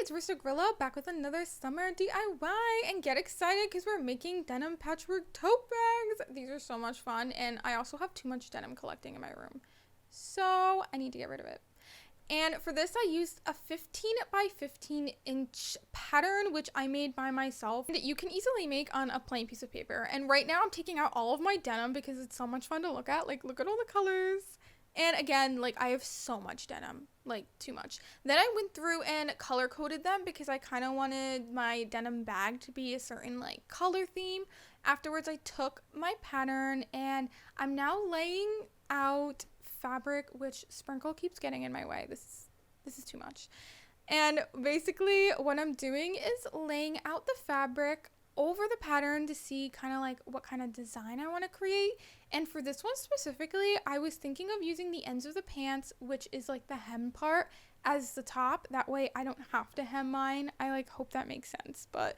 it's Rista Grillo back with another summer DIY, and get excited because we're making denim patchwork tote bags. These are so much fun, and I also have too much denim collecting in my room, so I need to get rid of it. And for this I used a 15 by 15 inch pattern, which I made by myself. And you can easily make on a plain piece of paper. And right now I'm taking out all of my denim because it's so much fun to look at. Like, look at all the colors. And again, like, I have so much denim, like too much. Then I went through and color coded them because I kind of wanted my denim bag to be a certain like color theme. Afterwards, I took my pattern and I'm now laying out fabric, which Sprinkle keeps getting in my way. This is too much. And basically what I'm doing is laying out the fabric over the pattern to see kind of like what kind of design I want to create. And for this one specifically, I was thinking of using the ends of the pants, which is like the hem part, as the top. That way I don't have to hem mine. I like hope that makes sense, but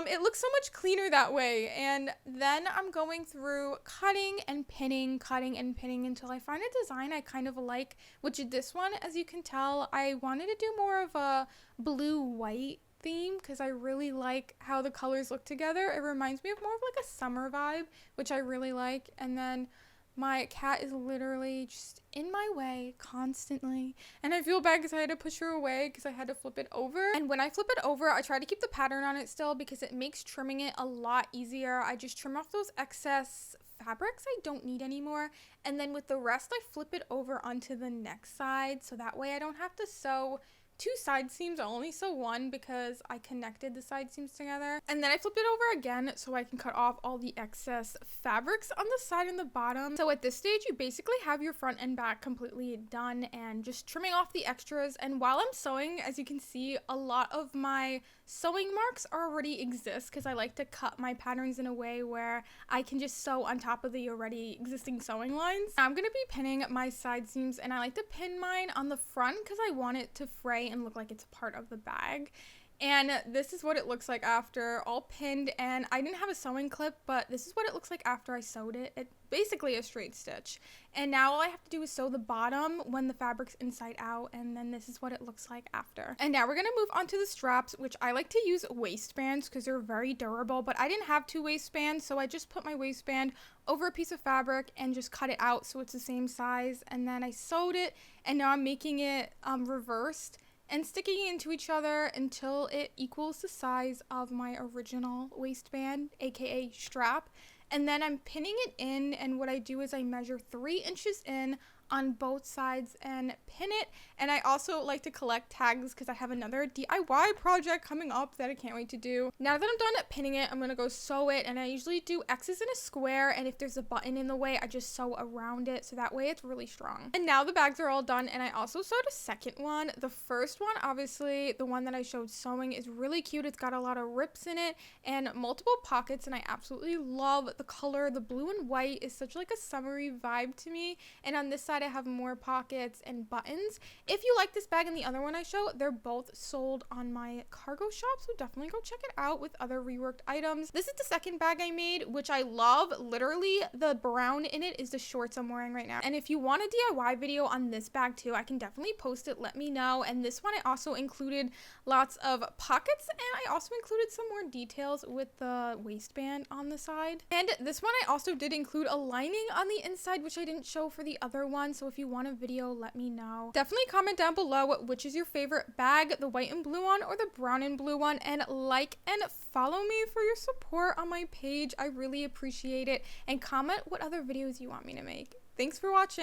it looks so much cleaner that way. And then I'm going through cutting and pinning until I find a design I kind of like, which this one, as you can tell, I wanted to do more of a blue-white theme because I really like how the colors look together. It reminds me of more of like a summer vibe, which I really like. And then my cat is literally just in my way constantly, and I feel bad because I had to push her away because I had to flip it over. And when I flip it over, I try to keep the pattern on it still because it makes trimming it a lot easier. I just trim off those excess fabrics I don't need anymore, and then with the rest I flip it over onto the next side, so that way I don't have to sew two side seams. I only sew one because I connected the side seams together. And then I flip it over again so I can cut off all the excess fabrics on the side and the bottom. So at this stage, you basically have your front and back completely done and just trimming off the extras. And while I'm sewing, as you can see, a lot of my sewing marks already exist because I like to cut my patterns in a way where I can just sew on top of the already existing sewing lines. Now I'm going to be pinning my side seams, and I like to pin mine on the front because I want it to fray and look like it's part of the bag. And this is what it looks like after all pinned, and I didn't have a sewing clip, but this is what it looks like after I sewed it. It's basically a straight stitch. And now all I have to do is sew the bottom when the fabric's inside out, and then this is what it looks like after. And now we're gonna move on to the straps, which I like to use waistbands because they're very durable, but I didn't have two waistbands, so I just put my waistband over a piece of fabric and just cut it out so it's the same size, and then I sewed it, and now I'm making it reversed and sticking it into each other until it equals the size of my original waistband, aka strap. And then I'm pinning it in, and what I do is I measure 3 inches in on both sides and pin it. And I also like to collect tags because I have another DIY project coming up that I can't wait to do. Now that I'm done at pinning it, I'm gonna go sew it, and I usually do X's in a square, and if there's a button in the way, I just sew around it so that way it's really strong. And now the bags are all done, and I also sewed a second one. The first one, obviously the one that I showed sewing, is really cute. It's got a lot of rips in it and multiple pockets, and I absolutely love the color. The blue and white is such like a summery vibe to me, and on this side I have more pockets and buttons. If you like this bag and the other one I show, they're both sold on my cargo shop, so definitely go check it out with other reworked items. This is the second bag I made, which I love. Literally, the brown in it is the shorts I'm wearing right now. And if you want a DIY video on this bag too, I can definitely post it. Let me know. And this one I also included lots of pockets, and I also included some more details with the waistband on the side. And this one I also did include a lining on the inside, which I didn't show for the other one. So if you want a video, let me know. Definitely comment down below which is your favorite bag, the white and blue one or the brown and blue one, and like and follow me for your support on my page. I really appreciate it, and comment what other videos you want me to make. Thanks for watching.